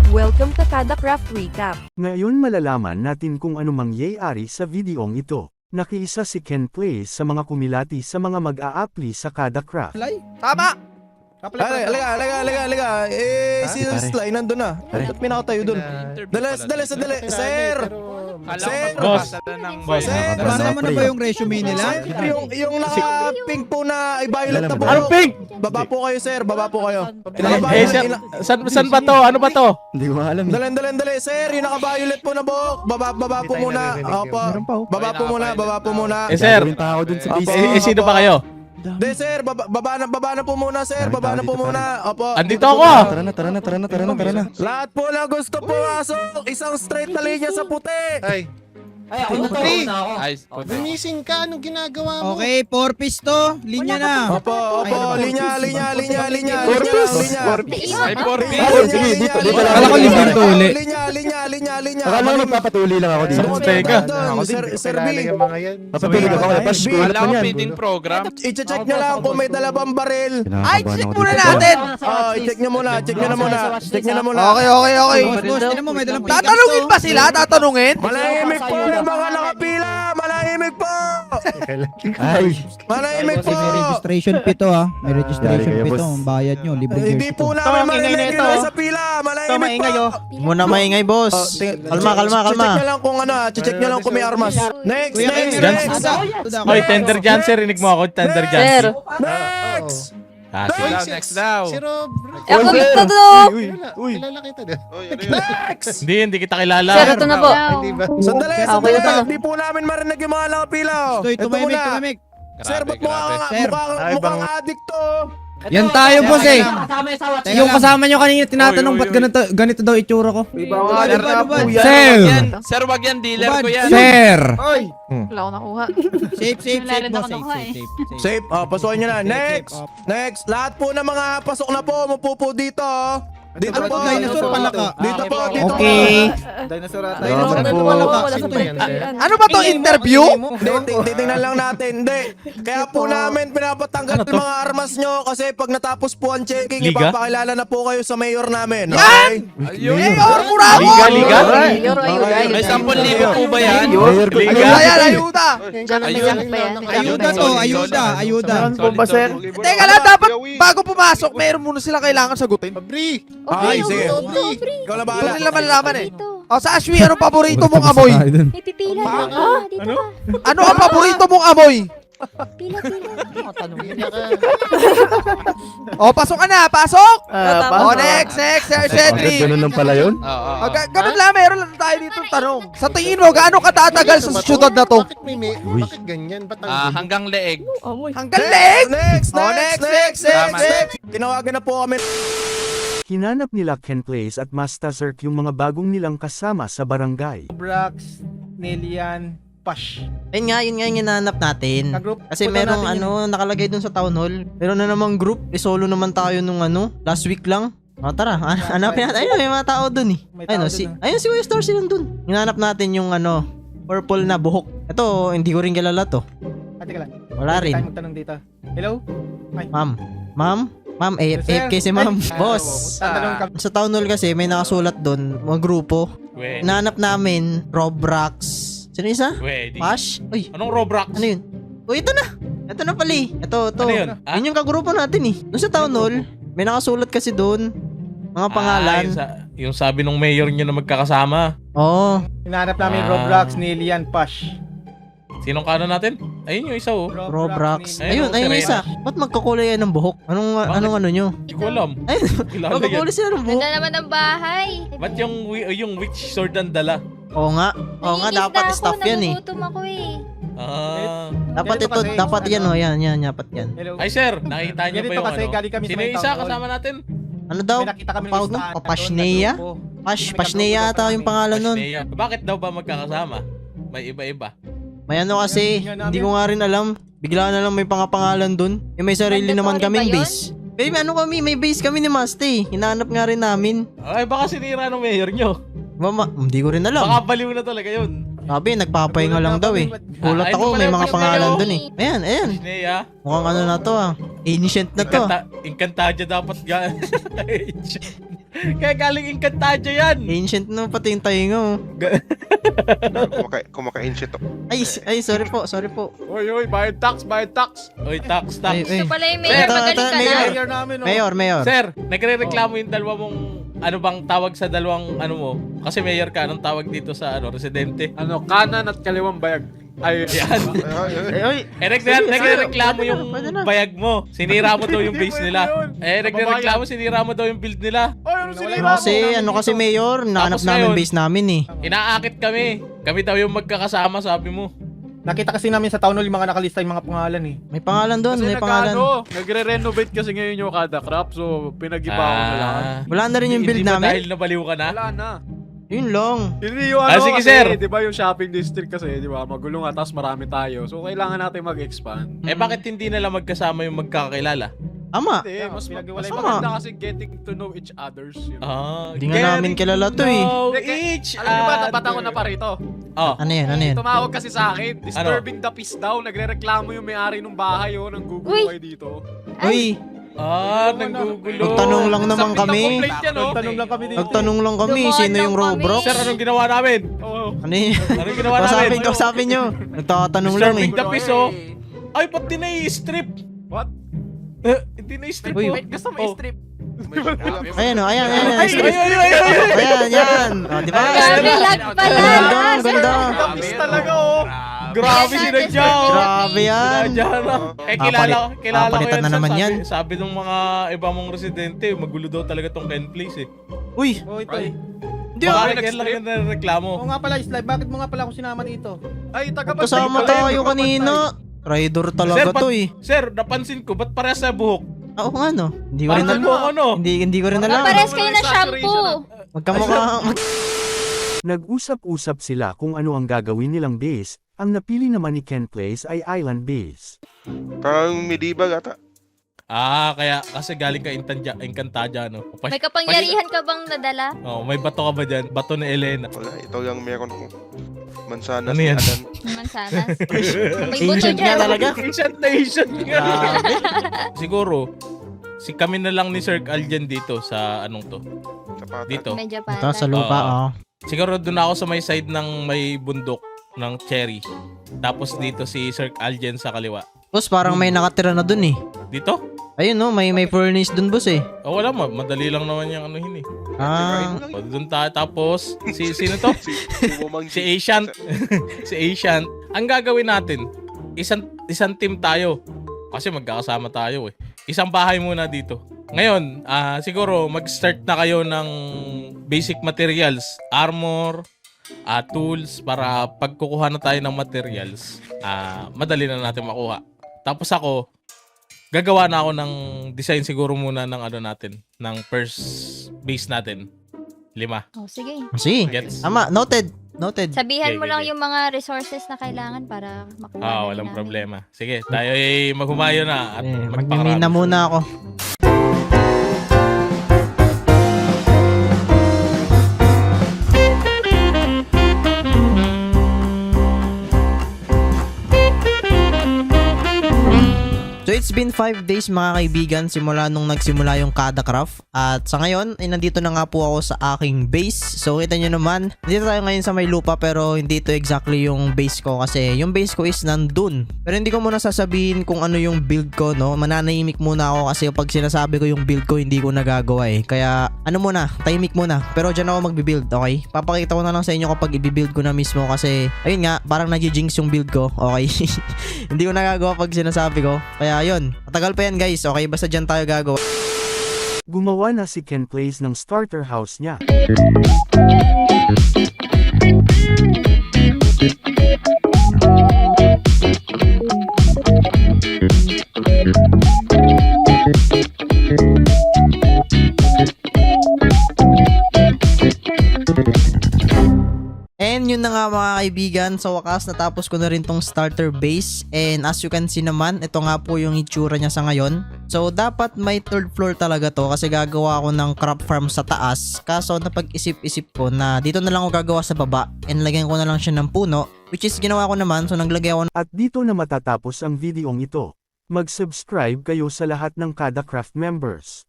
Welcome to Kada Craft Recap. Ngayon malalaman natin kung ano mangyayari sa videong ito. Nakiisa si Ken Plays sa mga kumilati sa mga mag-a-apply sa Kada Craft. Tama! Halika. Si Sly nandun na. Ba't may nakatayo dun? Dali. Sir! Boss. Nabasa mo na ba yung resume nila? Yung naka-pink po na violet na po. Ano pink? Baba po kayo, sir. Baba po kayo. Sir, saan ba to? Ano ba to? Hindi ko alam. Dali. Sir, yung naka-violet po na buhok. Baba po muna. Opo. Baba po muna. Sir. Tao dun sa Sino ba kayo? De, sir, baba na po muna, sir. Baba na po muna. Opo. Andito ako. Tara na. Lahat po na gusto pumasok. Isang straight na linya sa puti. Ay, ako na to. Ay, Gumising ka, anong ginagawa mo? Okay, 4-piece to. Linya na. Opo. Linya. Ay, Porpi. Sige, dito lang. Akala ko libreng tuli. Linya. Akala ko magpapatuli lang ako dito. Teka. Sir B. Yung mga yan. Papatuli ka ako. Pas, kulat Wala man akong yan. feeding program. I-check nyo lang kung may dalabang baril. Ay, check muna natin. I-check nyo na muna. Okay. Boss, tinan mo, may dalang pick-up to. Tatanungin ba sila? Tatanungin? Malahimik po yung mga nakapila. Malahimik po. Ay, Malahimik po. May registration fee to ha. May registration Yari kayo, fee to. boss. Ang bayad nyo, libreng Hindi jersey po to. namin marinig yun sa pila. Malahimik po. Muna maingay, boss. Kalma. Check nyo lang kung ano. Check nyo lang kung may armas. Next. Hoy, Tender Jansen. Rinig mo ako, Tender Jansen. Next. Next daw. Si Rob. Ako dito to. Kilala kita din. Next. Hindi kita kilala. Sir, ito na po. Hindi ba? Sandali. Okay na pala. Hindi po namin marinig yung mga nakapila. Ito'y Ito tumimik. muna. Sir, ba't Sir. mukhang addict to? Yan tayo, boss eh. Yung Teka lang. kasama nyo kanina tinatanong Uy, ba't ganito daw itsura ko. Sir. Sir! Sir, wag yan. Dealer ko yan. Sir! Wala akong nakuha. Safe, Nalala boss. ko na eh. Safe. Pasukin nyo na. Next. Lahat po ng mga pasok na po. Umupo po dito. Dito Ano po. to, dinosaur pala ka? Dito po. Okay. Dinosaur Wala po, wala sa Ano ba to interview? Titingnan lang natin. Hindi. Kaya po namin pinapatanggal yung mga armas nyo kasi pag natapos po ang checking, Liga? ipapakilala na po kayo sa mayor namin. Okay? Mayor, Muramo! Liga? Mayor, ayuda. May 10,000 po ba yan? Ayuda yan, ayuda! Diyan may sakit pa yan. Ayuda to, ayuda. Teka lang, dapat bago pumasok, meron muna sila kailangan sagutin. Bri! Ay, sige. Ikaw na bahala. Doon nila malalaman eh. O sa Ashwi, ano paborito mong amoy? Pipila dito. Dito ka. Ano ang paborito mong amoy? Pila. O, pasok ka na, pasok! O, next, Sir Cedric. ganun lang pala yun? O, ganun lang, meron lang tayo dito tanong. Sa tingin mo, gaano katatagal sa syudad na to? Bakit ganyan? Ba't ang Hanggang leeg. Hanggang leeg! Next. Next. Tinawagan na po kami. Hinanap nila Ken Plays at Masta Zerk yung mga bagong nilang kasama sa barangay. Brax, Nelian, Pash. Yun nga yung hinanap natin. Ka-group Kasi po daw merong natin nakalagay dun sa town hall. Meron na namang group. Solo naman tayo nung last week lang. O tara, hanapin natin. Ayun, may mga tao dun eh. May tao Ayun, si Way Star sila dun. Hinanap natin yung purple na buhok. Ito, hindi ko rin kilala to. Teka lang. Wala rin. Tayo magtanong dito. Hello? Ma'am, AFK si ma'am. Boss, Tatanong ka. sa town hall kasi may nakasulat dun, mga grupo. We. Hinanap namin, Robrax. Sino isa? We. Pash? Uy, Anong Roblox? ano yun? Uy, ito na. Ito na pala eh. Ito. Ano yun? Yun yung kagrupo natin eh. Doon sa town hall, may nakasulat kasi doon. Mga pangalan. Yung sabi nung mayor nyo na magkakasama. Oo. Hinahanap namin Roblox, Nelian, Pash. Sinong kanan natin? Ayun yung isa oh. Robrax. Ayun, Ayun si isa. Ba't magkakulay yan ng buhok? Anong ano nyo? Hindi ko alam. Ayun, Kilala yan. magkakulay sila ng buhok. Ganda naman ang bahay. Ba't yung witch sword ang dala? Oo nga, dapat staff yan eh. Nagugutom ako eh. Dapat Ganito ito, kasi- dapat yan dapat yan. Hello? Ay sir, nakita niyo ba Ganito yung kasi, galing kami sa Sino may isa town hall. kasama natin? Ano daw? May nakita kami ng Tawag listahan nun? na Papashneya? doon, nagrupo. Pashneya ata yung pangalan nun. Pasneya. Bakit daw ba magkakasama? May iba-iba. May kasi, hindi ko nga rin alam. Bigla na lang may pangapangalan dun. May sarili naman Mandatory kaming ba yun? base. Baby, may base kami ni Masty. Hinahanap nga rin namin. Ay, baka sinira ng mayor nyo. Hindi ko rin alam. Baka baliw na talaga yun. Sabi, nagpapahinga lang daw eh. Gulat Ay, ako, di pala may mga yung pangalan Pasneya. dun eh. Ayan. Pasneya. Mukhang ano na to ah. Ancient na to. Encantadia dapat Kaya galing Encantadia yan. Ancient no, pati yung tayo nga. Kumaka-ancient ako. Ay, sorry po. Oy, bayad tax. Oy, tax. Ay. Ito pala yung Ito, mayor. Magaling ka na. Mayor namin, oh. Mayor. Sir, nagre-reklamo yung dalawa mong ano bang tawag sa dalawang ano mo? Kasi mayor ka, anong tawag dito sa ano, residente? Ano, kanan at kaliwang bayag. Ay, Yan. Ay, Nagre-reklamo yung Pwede na. bayag mo. Sinira mo daw yung base nila. Nagre-reklamo, sinira mo daw yung build nila. ano kasi Mayor, nahanap Tapos namin ngayon, base namin eh. Inaakit kami. Kami daw yung magkakasama, sabi mo. nakita kasi namin sa town hall yung mga nakalista yung mga pangalan eh. May pangalan doon, may pangalan. Nagre-renovate kasi ngayon yung kada crop, so pinag-iba ko na lang. Wala na rin yung build Hindi ba namin. dahil nabaliw ka na? Wala na. Yun lang. Hindi yung sige, kasi, sir. di ba yung shopping district kasi, di ba, magulo nga, tapos marami tayo. So, kailangan natin mag-expand. Bakit hindi nila magkasama yung magkakakilala? Ama. Hindi, mas Pinag-iwalay maganda kasi getting to know each others. You know? Hindi nga namin kilala to eh. Know Hindi, each Alam niyo ba, other. ba't ako na pa rito? Ano yan? Tumawag kasi sa akin, disturbing the peace daw. Nagre-reklamo yung may-ari ng bahay, ng gugulo kayo dito. Uy, Nanggugulo. Nagtanong lang naman Submit ng kami. complaint yan, oh. Tanong lang kami dito. Nagtanong lang kami, Dumaan sino lang yung kami. Robrox? Sir, anong ginawa namin? Oo. Ano yun? Anong ginawa namin? Kausapin nyo. Nagtatanong lang eh. Disturbing the peace, oh. Ay, ba't di na-i-strip? What? Hindi na-i-strip, Uy, oh. Gusto mo i-strip? Ayan o, ayan. Ay. Ayan. O, di ba? Grabe, lag pala. Ang ganda. Tapos talaga, oh. Grabe sinadya, oh. Grabe yan. Sinadya na. Kilala ko papalitan na yan, naman sir. yan. Sabi ng mga iba mong residente, magulo daw talaga tong Ken Place, eh. Uy, Oh, ito eh. hindi ako. Bakit yan lang yung reklamo? Oo nga pala, Slide, bakit mo nga pala ako sinama dito? Ay, taga Kasama tayo kanina. Rider talaga to eh. Sir, napansin ko, ba't parehas sa buhok? Oo nga no. Hindi ko rin Parang mo ako, no? Hindi ko rin alam. Pares kayo na shampoo. Magkamukha. Nag-usap-usap sila kung ano ang gagawin nilang base. Ang napili naman ni Ken Place ay Island Base. Parang medieval ata. Kaya kasi galing ka Encantadia, no? May kapangyarihan ka bang nadala? May bato ka ba dyan? Bato ni Elena. Wala, ito yung meron ko. Mansanas Ano yan? ni Adan. Mansanas. May buto Ancient nga dyan. talaga. Ancient nga. Siguro, kami na lang ni Sir Aljan dito sa anong to? Sapatan. Dito. Medyo Ito pata. sa lupa oh. Siguro doon ako sa may side ng may bundok ng cherry. Tapos dito si Sir Aljan sa kaliwa. Boss, parang may nakatira na dun eh. Dito? Ayun no, may furnace dun boss eh. Wala madali lang naman yung anuhin eh. Doon tayo tapos sino to? Si Asian. Si Asian. Ang gagawin natin, isang team tayo. Kasi magkakasama tayo eh. Isang bahay muna dito. Ngayon, siguro mag-start na kayo ng basic materials, armor, tools para pagkukuha na tayo ng materials, madali na natin makuha. Tapos ako, gagawa na ako ng design siguro muna ng ano natin, ng first base natin. 5. Oh, sige. Sige. Gets? Tama, noted. Sabihan mo Okay. lang yung mga resources na kailangan para makuha na Walang namin. problema. Sige, tayo ay maghumayo na at Magmimina magpakarami. muna ako. So it's been 5 days mga kaibigan simula nung nagsimula yung Kada Craft. At sa ngayon, nandito na nga po ako sa aking base. So kita nyo naman, dito tayo ngayon sa may lupa pero hindi to exactly yung base ko kasi yung base ko is nandun. Pero hindi ko muna sasabihin kung ano yung build ko, no? Mananahimik muna ako kasi pag sinasabi ko yung build ko, hindi ko nagagawa eh. Kaya ano muna, tahimik muna. Pero dyan ako magbibuild, okay? Papakita ko na lang sa inyo kapag i-build ko na mismo kasi ayun nga, parang nag-jinx yung build ko, okay? Hindi ko nagagawa pag sinasabi ko. Kaya yun, matagal pa yan guys, okay? Basta dyan tayo gagawa. Gumawa na si Ken Place ng starter house niya. And yun na nga mga kaibigan, sa wakas natapos ko na rin tong starter base. And as you can see naman, ito nga po yung itsura niya sa ngayon. So dapat may third floor talaga to kasi gagawa ako ng crop farm sa taas. Kaso napag-isip-isip ko na dito na lang ako gagawa sa baba and lagyan ko na lang siya ng puno, which is ginawa ko naman, so naglagay ako At dito na matatapos ang videong ito. Mag-subscribe kayo sa lahat ng Kada Craft members.